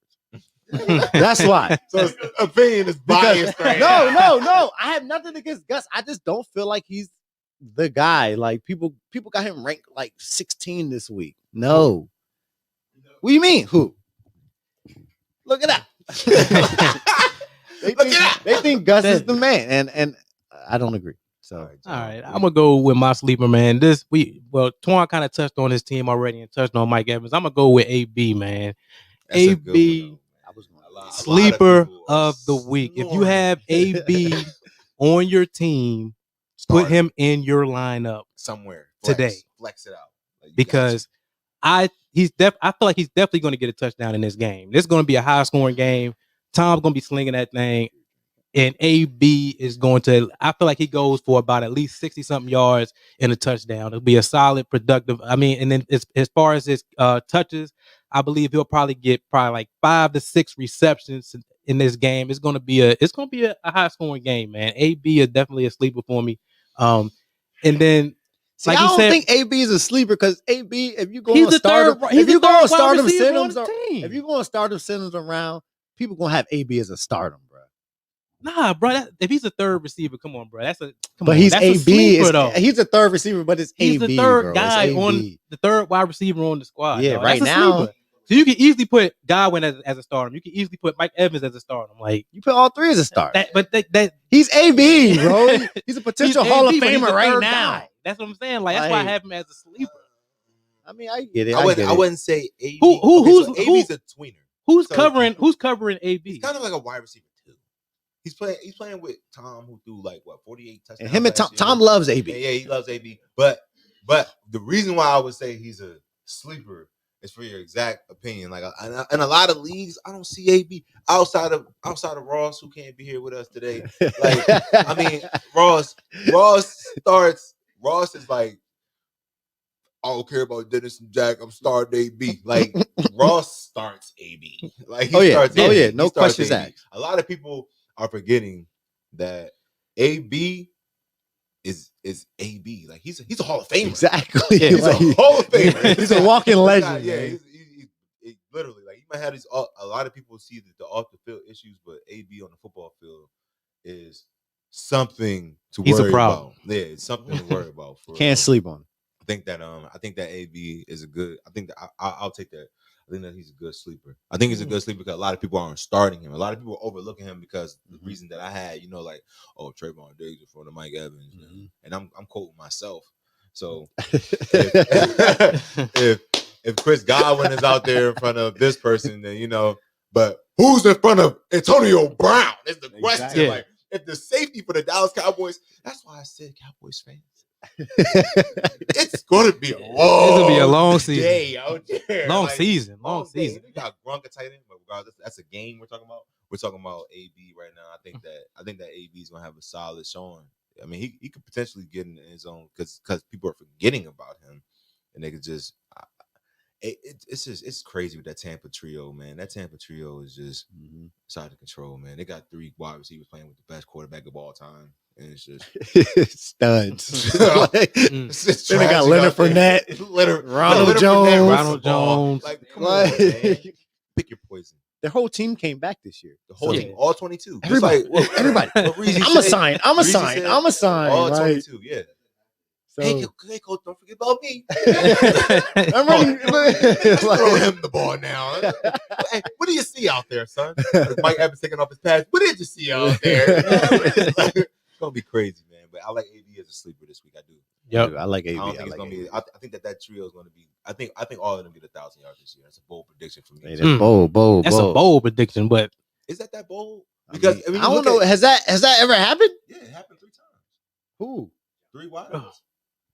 That's why. So his opinion is biased right now. No. I have nothing against Gus. I just don't feel like he's the guy. Like people got him ranked like 16 this week. No. What do you mean? Who? Look at that. They think Gus is the man, and I don't agree. So all right, I'm gonna go with my sleeper, man. Toine kind of touched on his team already and touched on Mike Evans. I'm gonna go with AB, man. AB, sleeper of the week. If you have AB on your team, put him in your lineup somewhere today. Flex it out because I feel like he's definitely going to get a touchdown in this game. This is going to be a high scoring game. Tom's going to be slinging that thing, and AB is going to. I feel like he goes for about at least 60-something yards and a touchdown. It'll be a solid, productive. I mean, and then as far as his touches, I believe he'll probably get like 5 to 6 receptions in this game. It's going to be a high scoring game, man. AB is definitely a sleeper for me. And then. See, like I don't think AB is a sleeper because AB, if you go and start him, send him around, people gonna have AB as a stardom, bro. Nah, bro. If he's a third receiver, come on, bro. He's AB. He's a third receiver, but it's AB. He's the third guy on the third wide receiver on the squad. Yeah, right now. So you can easily put Godwin as a stardom. You can easily put Mike Evans as a stardom. Like you put all 3 as a stardom. That he's AB, bro. He's a potential Hall of Famer right now. Guy. That's what I'm saying. Like that's why I have him as a sleeper. I mean, I get it. I wouldn't say AB. AB's a tweener. Who's covering AB? He's kind of like a wide receiver too. He's playing with Tom, who threw like 48 touchdowns. And him and Tom loves AB. Yeah, he loves AB. But the reason why I would say he's a sleeper is for your exact opinion. Like in a lot of leagues, I don't see AB outside of Ross, who can't be here with us today. Like I mean, Ross. starts. Ross is like, I don't care about Dennis and Jack. I'm starting AB. Like Ross starts AB. Like he starts. AB. No He starts questions AB. asked. A lot of people are forgetting that AB is AB. Like he's a Hall of Famer. Exactly. Yeah, He's a Hall of Famer. He's a walking legend. Yeah, man. he's literally like he might have these. A lot of people see the off the field issues, but AB on the football field is something to He's a worry problem. about. Yeah, it's something to worry about. For Can't sleep on. I think that AB is a good. I think that I'll take that. I think that he's a good sleeper. I think he's a good sleeper because a lot of people aren't starting him. A lot of people are overlooking him because the reason that I had, like, oh, Trayvon Diggs in front of Mike Evans, and I'm quoting myself. So if Chris Godwin is out there in front of this person, then but who's in front of Antonio Brown is the question. Exactly. Yeah. Like if the safety for the Dallas Cowboys, that's why I said Cowboys fans. It's gonna be a long season. day out there. Long Like, season. We got Gronk a tight end, but regardless, that's a game we're talking about. We're talking about AB right now. I think that AB is gonna have a solid showing. I mean, he could potentially get in his own because people are forgetting about him, and they could just. It's crazy with that Tampa trio, man. That Tampa trio is just it's out of control, man. They got 3 wide receivers playing with the best quarterback of all time, and it's just studs. it's just Then they got tragic Leonard out there. Fournette, Ronald Leonard Jones, Fournette, Ronald Jones. Like, come on, man. Pick your poison. Their whole team came back this year. The whole team, all 22. Everybody, Just like, everybody. what Reezy I'm a said. sign. Reezy said, all Right? 22, yeah. So, Hey, coach, don't forget about me. I'm running. Throw him the ball now. Hey, what do you see out there, son? Mike Evans taking off his pass. What did you see out there? It's gonna be crazy, man. But I like AB as a sleeper this week. I do. Yep. I like AB. I don't think it's gonna be. I think that trio is gonna be. I think all of them get 1,000 yards this year. That's a bold prediction for me. Bold. That's a bold prediction, but Is that bold? Because I don't know. Has that ever happened? Yeah, it happened 3 times. Who? 3 wideouts.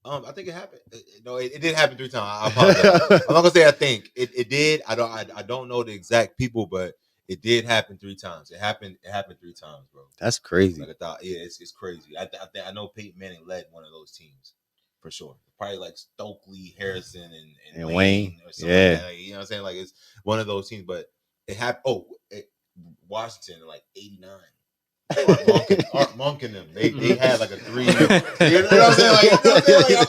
I think it happened. No, it did happen 3 times. I apologize. I'm not gonna say I think it did. I don't know the exact people, but it did happen 3 times. It happened 3 times, bro. That's crazy. Like I thought, yeah, it's crazy. I know Peyton Manning led one of those teams for sure. Probably like Stokely, Harrison, and Wayne. Or something like that. Like, you know what I'm saying? Like it's one of those teams, but it happened. Washington in like '89. Art Monk and them. They had like a 3. You know what I'm saying? Like,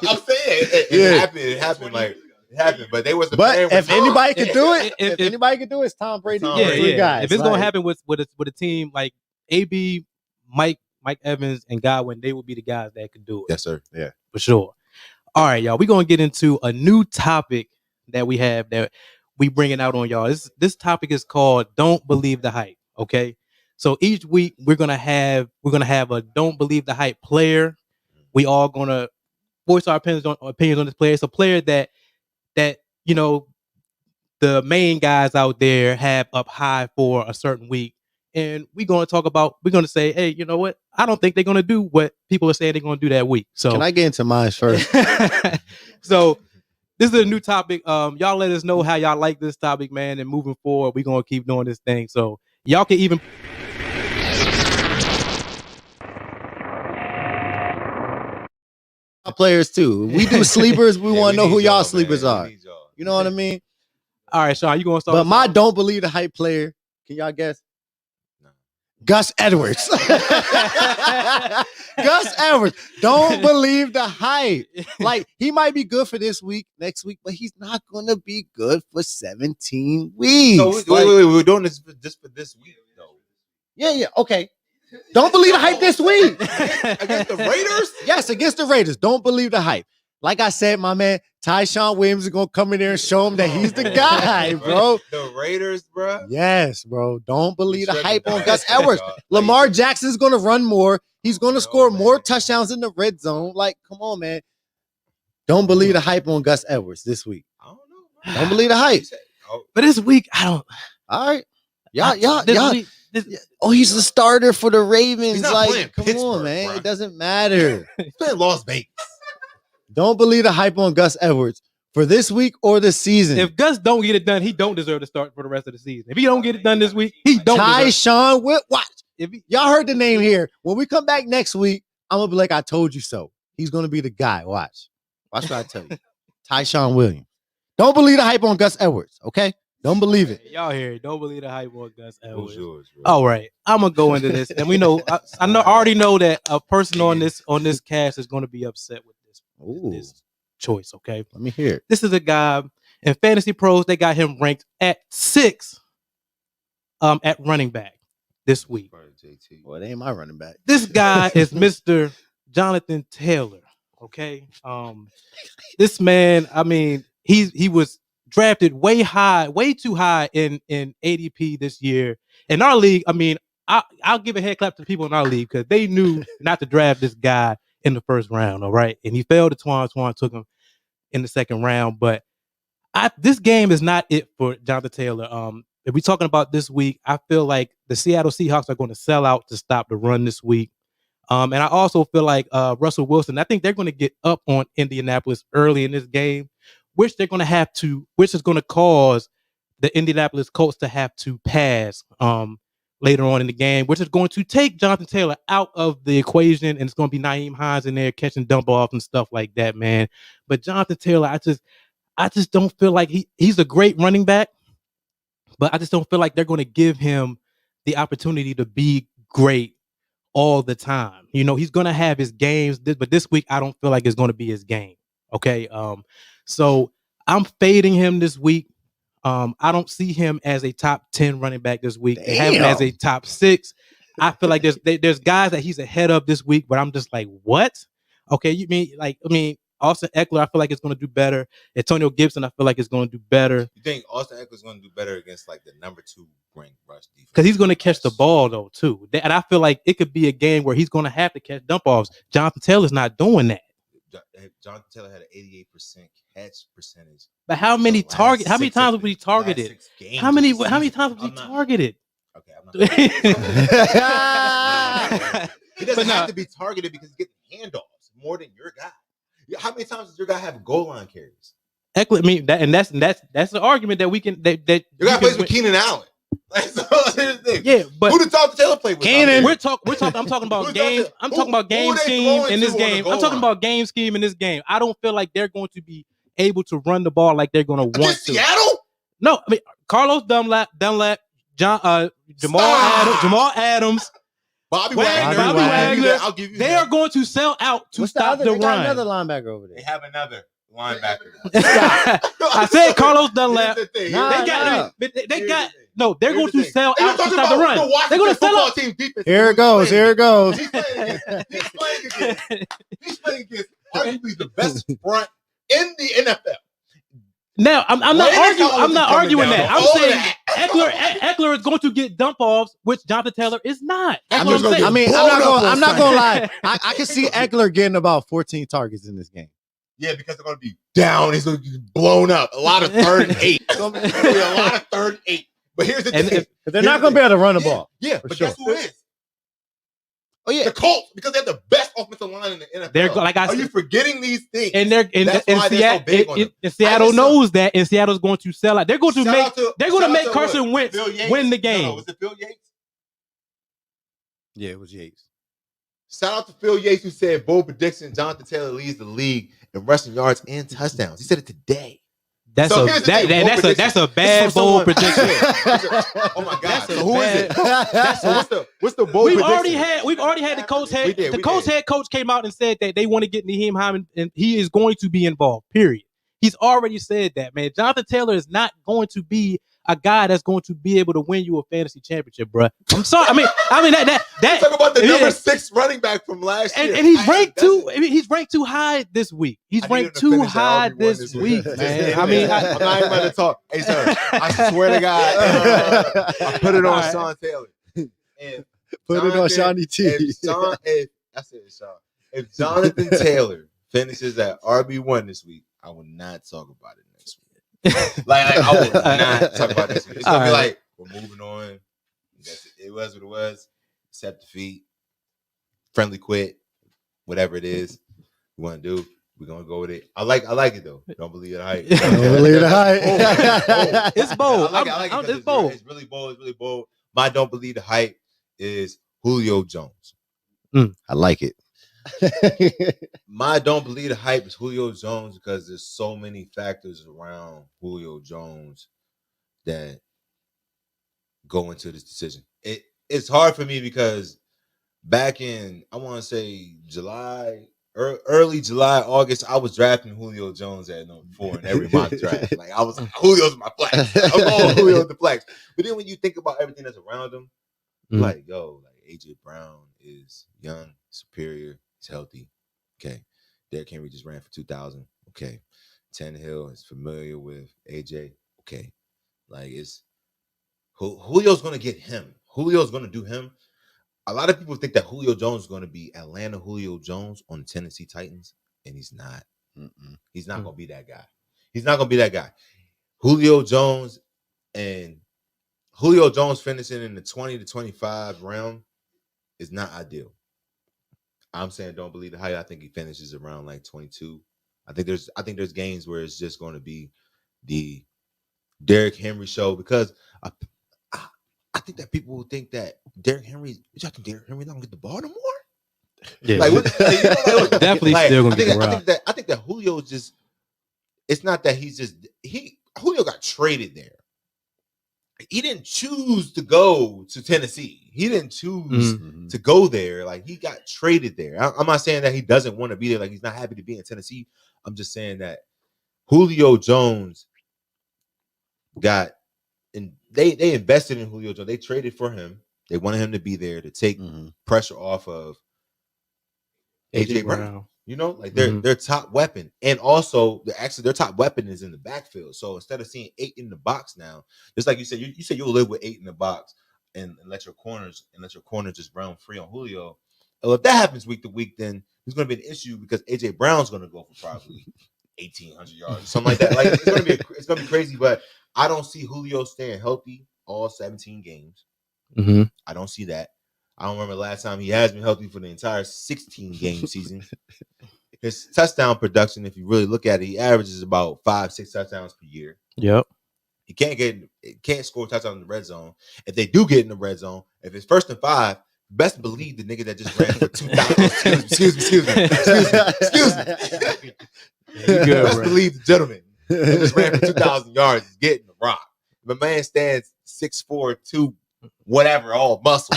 I'm saying it happened. Like it happened, but they was the. But plan if was anybody on. could do it, if anybody could do it, it's Tom Brady. Tom and Brady. 3 guys. If it's gonna happen with a team like AB, Mike Evans, and Godwin, they would be the guys that could do it. Yes, sir. Yeah, for sure. All right, y'all. We're gonna get into a new topic that we have that we bringing out on y'all. This topic is called "Don't Believe the Hype." Okay, so each week we're gonna have a "Don't Believe the Hype" player. We all gonna voice our opinions on this player. It's a player that the main guys out there have up high for a certain week. And we're going to say, hey, you know what? I don't think they're going to do what people are saying they're going to do that week. So can I get into mine first? So this is a new topic. Y'all let us know how y'all like this topic, man. And moving forward, we're going to keep doing this thing. So y'all can even. Players too. We do sleepers. We want to know who y'all sleepers man. are. You know what I mean? All right, Sean, you going to start? But my don't believe the hype player. Can y'all guess? Gus Edwards. Gus Edwards. Don't believe the hype. Like, he might be good for this week, next week, but he's not going to be good for 17 weeks. So wait, we're doing this just for this week, though. Yeah, okay. Don't believe the hype this week. Against the Raiders? Yes, against the Raiders. Don't believe the hype. Like I said, my man, Tyshawn Williams is going to come in there and show him that he's the guy, bro. The Raiders, bro. Yes, bro. Don't believe the hype on Gus Edwards. Lamar Jackson's going to run more. He's going to score more touchdowns in the red zone. Like, come on, man. Don't believe the hype on Gus Edwards this week. I don't know, bro. Don't believe the hype. But this week, I don't. All right. Y'all. This He's the starter for the Ravens. He's not Like, playing come Pittsburgh, on, man. bro. It doesn't matter. He's playing Las Vegas. Don't believe the hype on Gus Edwards for this week or this season. If Gus don't get it done, he don't deserve to start for the rest of the season. If he don't get it done this week, he don't deserve. Tyshawn, watch. Y'all heard the name here. When we come back next week, I'm gonna be like, I told you so. He's going to be the guy. Watch what I tell you. Tyshawn Williams. Don't believe the hype on Gus Edwards, okay? Don't believe it. Y'all hear it. Don't believe the hype on Gus Edwards. Who's yours, bro? All right, I'm gonna go into this, and we know I already know that a person on this cast is going to be upset with this choice. Okay, let me hear it. This is a guy in Fantasy Pros. They got him ranked at 6, at running back this week. Well, it ain't my running back. This guy is Mr. Jonathan Taylor. Okay, this man. I mean, he was drafted way too high in ADP this year. In our league, I mean, I'll give a head clap to the people in our league because they knew not to draft this guy in the first round. All right, and he fell to Toine. Toine took him in the second round, but this game is not it for Jonathan Taylor. If we're talking about this week, I feel like the Seattle Seahawks are going to sell out to stop the run this week. And I also feel like Russell Wilson, I think they're going to get up on Indianapolis early in this game, which is going to cause the Indianapolis Colts to have to pass later on in the game, which is going to take Jonathan Taylor out of the equation, and it's going to be Nyheim Hines in there catching dump offs and stuff like that, man. But Jonathan Taylor, I just don't feel like he's a great running back, but I just don't feel like they're going to give him the opportunity to be great all the time. You know, he's going to have his games, but this week I don't feel like it's going to be his game. Okay. So I'm fading him this week. I don't see him as a top 10 running back this week. They have him as a top 6. I feel like there's guys that he's ahead of this week, but I'm just like, what? Okay. Austin Eckler, I feel like it's going to do better. Antonio Gibson, I feel like it's going to do better. You think Austin Eckler is going to do better against like the number 2 ranked rush defense? Because he's going to catch the ball though too, and I feel like it could be a game where he's going to have to catch dump offs. Jonathan Taylor's not doing that. Jonathan Taylor had an 88% catch percentage. But how many times was he targeted? How many times was he targeted? Okay, I'm not. He doesn't have to be targeted because he's getting handoffs more than your guy. How many times does your guy have goal line carries? Eckler, I mean, that's the argument that we can. That your guy plays with Keenan Allen. Like, so here's the thing. Yeah, but who did Jonathan Taylor play with? Keenan. I'm talking about game. I'm talking about game scheme in this game. I'm talking about game scheme in this game. I don't feel like they're going to be able to run the ball like they're going to want to. Seattle? No, I mean Carlos Dunlap, Jamal Adams. Bobby Wagner. I'll give you. They are going to sell out to stop the run. They got another linebacker over there. They have another linebacker. I said Carlos Dunlap. They're going to sell out to stop the run. They're going to sell out. Here it goes. He's playing against arguably the best front in the NFL. Now, I'm not arguing that. I'm saying Eckler is going to get dump offs, which Jonathan Taylor is not. I'm not gonna lie. I can see Eckler getting about 14 targets in this game. Yeah, because they're going to be down. He's going to be blown up. A lot of third and 8. A lot of third and 8. But here's the thing. They're not going to be able to run the ball. Yeah, but sure. guess who is? Oh yeah, the Colts, because they have the best offensive line in the NFL. Are you forgetting these things? And Seattle knows that, and Seattle's going to sell out. They're going to make Carson Wentz win the game. No, was it Phil Yates? Yeah, it was Yates. Shout out to Phil Yates, who said bold prediction: Jonathan Taylor leads the league in rushing yards and touchdowns. He said it today. That's a bad bold prediction. Oh my God! So who is it? What's the bold prediction? We've already had the Colts head. The Colts head coach came out and said that they want to get Nyheim Hines, and he is going to be involved. Period. He's already said that, man. Jonathan Taylor is not going to be a guy that's going to be able to win you a fantasy championship, bro. I'm sorry. I mean that. Talk about the number 6 running back from last year, and he's ranked too. I mean, he's ranked too high this week. He's ranked too high this week, man. I mean, I'm not even going to talk. Hey, sir, I swear to God, I put it on Sean Taylor. And put it on Shawnee T. If Jonathan Taylor finishes at RB1 this week, I will not talk about it next week. like I will not talk about this week. It's gonna be like, we're moving on. It was what it was. Accept defeat. Friendly quit. Whatever it is we want to do, we're gonna go with it. I like it though. Don't believe the hype. Don't believe the hype. It's bold. I like it. It's bold. It's really bold. It's really bold. My don't believe the hype is Julio Jones. I like it. My don't believe the hype is Julio Jones because there's so many factors around Julio Jones that go into this decision. It's hard for me because back in, I want to say July, early July, August, I was drafting Julio Jones at number 4 in every mock draft. Like I was, Julio's my flex. I'm going Julio the flex. But then when you think about everything that's around him, like yo, like AJ Brown is young, superior, he's healthy. Okay, Derrick Henry just ran for 2,000. Okay, Tannehill is familiar with AJ. Okay, like it's Julio's gonna get him. Julio's gonna do him. A lot of people think that Julio Jones is going to be Atlanta Julio Jones on the Tennessee Titans, and he's not. He's not going to be that guy. He's not going to be that guy. Julio Jones finishing in the 20 to 25 realm is not ideal. I'm saying don't believe the hype. I think he finishes around like 22. I think there's games where it's just going to be the Derrick Henry show because I think that people will think that Derrick Henry not gonna get the ball no more. Yeah, like, definitely like, still gonna get around. I think that Julio just. It's not that Julio got traded there. He didn't choose to go to Tennessee. He didn't choose to go there. Like he got traded there. I'm not saying that he doesn't want to be there. Like he's not happy to be in Tennessee. I'm just saying that Julio Jones got. And they invested in Julio Jones. They traded for him. They wanted him to be there to take pressure off of AJ Brown. You know, like their top weapon. And also their top weapon is in the backfield. So instead of seeing 8 in the box now, just like you said, you said you'll live with 8 in the box and let your corners just run free on Julio. Well, if that happens week to week, then there's gonna be an issue because AJ Brown's gonna go for probably 1,800 yards, something like that. Like it's gonna be crazy, but I don't see Julio staying healthy all 17 games. I don't see that. I don't remember the last time he has been healthy for the entire 16-game season. His touchdown production, if you really look at it, he averages about 5-6 touchdowns per year. Yep. He can't score a touchdown in the red zone. If they do get in the red zone, if it's 1st and 5, best believe the nigga that just ran for 2,000. Excuse me. Best believe the gentleman that just ran for 2,000 yards is getting the rock. The man stands 6'4", 2 whatever, all muscle.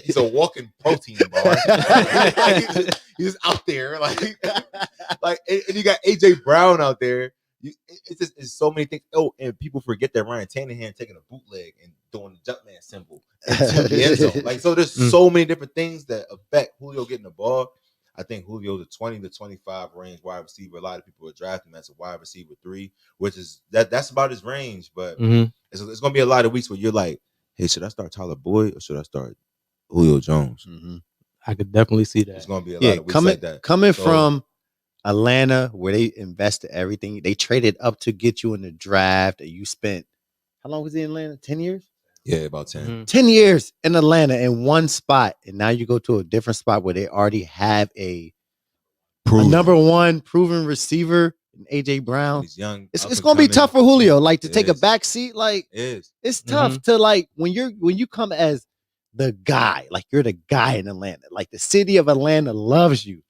He's a walking protein bar. he's out there like and you got AJ Brown out there. It's so many things. Oh, and people forget that Ryan Tannehill taking a bootleg and doing the Jumpman symbol into the end zone. Like so, there's so many different things that affect Julio getting the ball. I think Julio's a 20 to 25 range wide receiver. A lot of people are drafting him as a wide receiver 3, which is that's about his range. But it's going to be a lot of weeks where you're like, hey, should I start Tyler Boyd or should I start Julio Jones? I could definitely see that. It's going to be a lot of weeks like that. Coming from Atlanta, where they invested everything, they traded up to get you in the draft, and you spent, how long was he in Atlanta? 10 years? Yeah, about 10. 10 years in Atlanta in one spot, and now you go to a different spot where they already have a number 1 proven receiver, AJ Brown. He's young. It's going to be tough for Julio, like to take a back seat. Like it's tough to like when you come as the guy, like you're the guy in Atlanta, like the city of Atlanta loves you.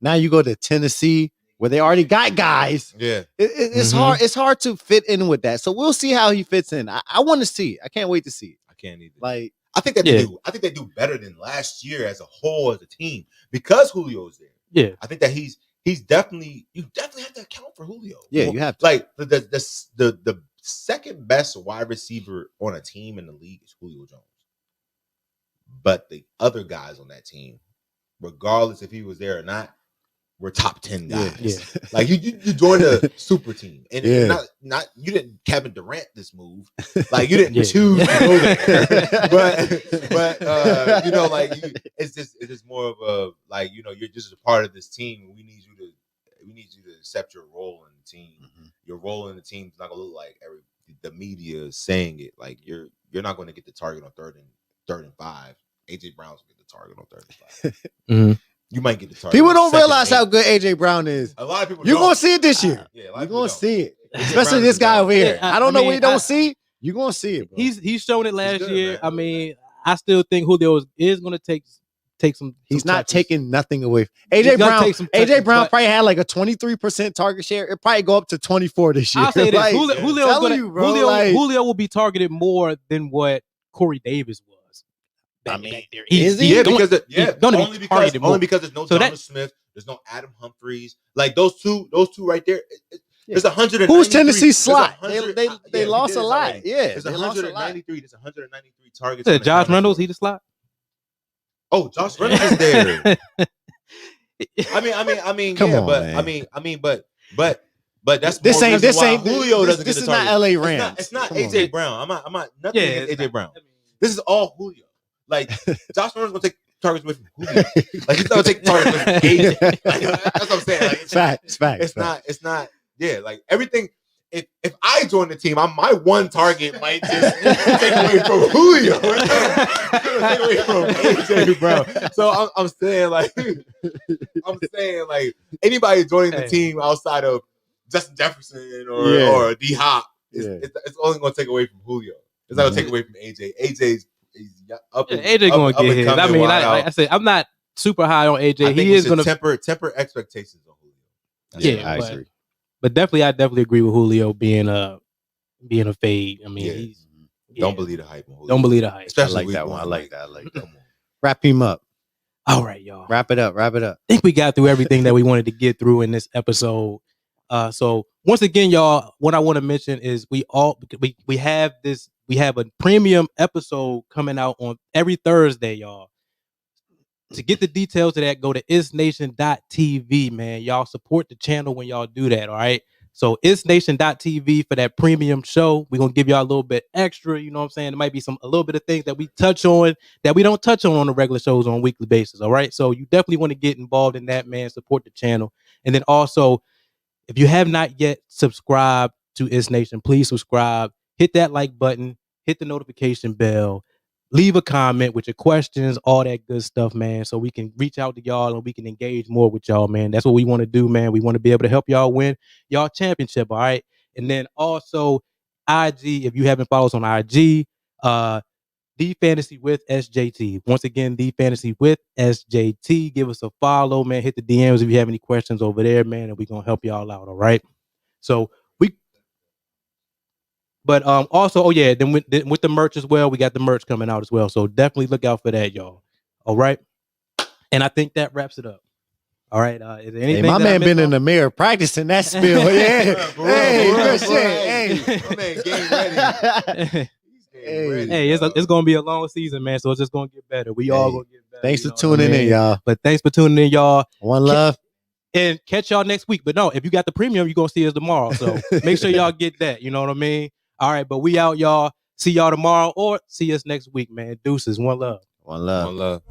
Now you go to Tennessee where they already got guys. Yeah, it's hard. It's hard to fit in with that. So we'll see how he fits in. I want to see it. I can't wait to see it. I can't either. Like I think that they do. I think they do better than last year as a whole as a team because Julio's there. Yeah, I think that you definitely have to account for Julio. Yeah, you have to. Like the second best wide receiver on a team in the league is Julio Jones. But the other guys on that team, regardless if he was there or not, were top 10 guys. Yeah. Like you joined a super team. And not you didn't Kevin Durant this move. Like you didn't choose to go there. but you know, like it's just more of a like, you know, you're just a part of this team and we need you to accept your role in the team. Your role in the team is not gonna look like the media is saying it. Like you're not gonna get the target on third and 5. AJ Brown's gonna get the target on 3rd and 5. You might get the target. People don't realize how good AJ Brown is. A lot of people You're going to see it this year. You're going to see it. Especially this guy over here. I don't know what you don't see. You're going to see it, bro. He's shown it last year. Man. I mean, I still think Julio is going to take take some. He's not touches. taking nothing away. He's AJ gonna Brown. take some AJ touches, Brown but- probably had like a 23% target share. It probably go up to 24 this year. I'll say this: Like, Julio will be targeted more than what Corey Davis was. I mean, He's Yeah, going- because he's gonna only be because targeted more. only because there's no So Donald that- Smith, there's no Adam Humphries. Like those two right there. There's 193. Who's Tennessee's slot? There's 100 They we lost did a this lot. already. Yeah, There's they lost a lot. 193. There's 193 targets. Is on it the Josh counter Reynolds, for- he the slot. Oh, Josh Reynolds is there. I mean, Come yeah, on, but man. but that's This more ain't- reason this why ain't- Julio this- doesn't this get is the not target. LA It's Rams. It's not Come on, AJ man. Brown. I'm not nothing Yeah, against it's AJ not. Brown. I mean, This is all Julio. Like Josh Reynolds gonna take targets away from Julio. Like he's not gonna take targets away from AJ. Like, that's what I'm saying. Like, Facts. it's not. Yeah, like everything. If I join the team, my one target might just take away from Julio. It's gonna take away from AJ, bro. So I'm saying like anybody joining the team outside of Justin Jefferson or D Hop, it's only gonna take away from Julio. It's not gonna take away from AJ. AJ's up. AJ gonna get his. I mean, like I said, I'm not super high on AJ. He is gonna temper expectations on Julio. Yeah, I but- agree. But I definitely agree with Julio being a fade. I mean, he's Don't believe the hype on Julio. Don't believe the hype. I Especially like week that one. I one. like that. Wrap him up. All right, y'all. Wrap it up. I think we got through everything that we wanted to get through in this episode. So once again, y'all, what I want to mention is we have a premium episode coming out on every Thursday, y'all. To get the details of that, go to ItsNation.TV, man. Y'all support the channel when y'all do that, all right? So ItsNation.TV for that premium show. We're going to give y'all a little bit extra, you know what I'm saying? There might be a little bit of things that we touch on that we don't touch on the regular shows on a weekly basis, all right? So you definitely want to get involved in that, man. Support the channel. And then also, if you have not yet subscribed to ItsNation, please subscribe. Hit that like button. Hit the notification bell. Leave a comment with your questions, all that good stuff, man, so we can reach out to y'all and we can engage more with y'all, man. That's what we want to do, man. We want to be able to help y'all win y'all championship, all right? And then also, IG, if you haven't followed us on IG, The Fantasy with SJT. Once again, The Fantasy with SJT. Give us a follow, man. Hit the DMs if you have any questions over there, man, and we're going to help y'all out, all right? So, But also, then with the merch as well, we got the merch coming out as well. So definitely look out for that, y'all. All right. And I think that wraps it up. All right. Is there anything? Hey, my that I man been missed in the mirror practicing that spill. Yeah. Hey, good shit. My man, game ready. Hey, it's gonna be a long season, man. So it's just gonna get better. We all gonna get better. Thanks you for know what I tuning in, mean? y'all. But thanks for tuning in, y'all. One love. And catch y'all next week. But no, if you got the premium, you're gonna see us tomorrow. So make sure y'all get that. You know what I mean? All right, but we out, y'all. See y'all tomorrow or see us next week, man. Deuces. One love. One love. One love.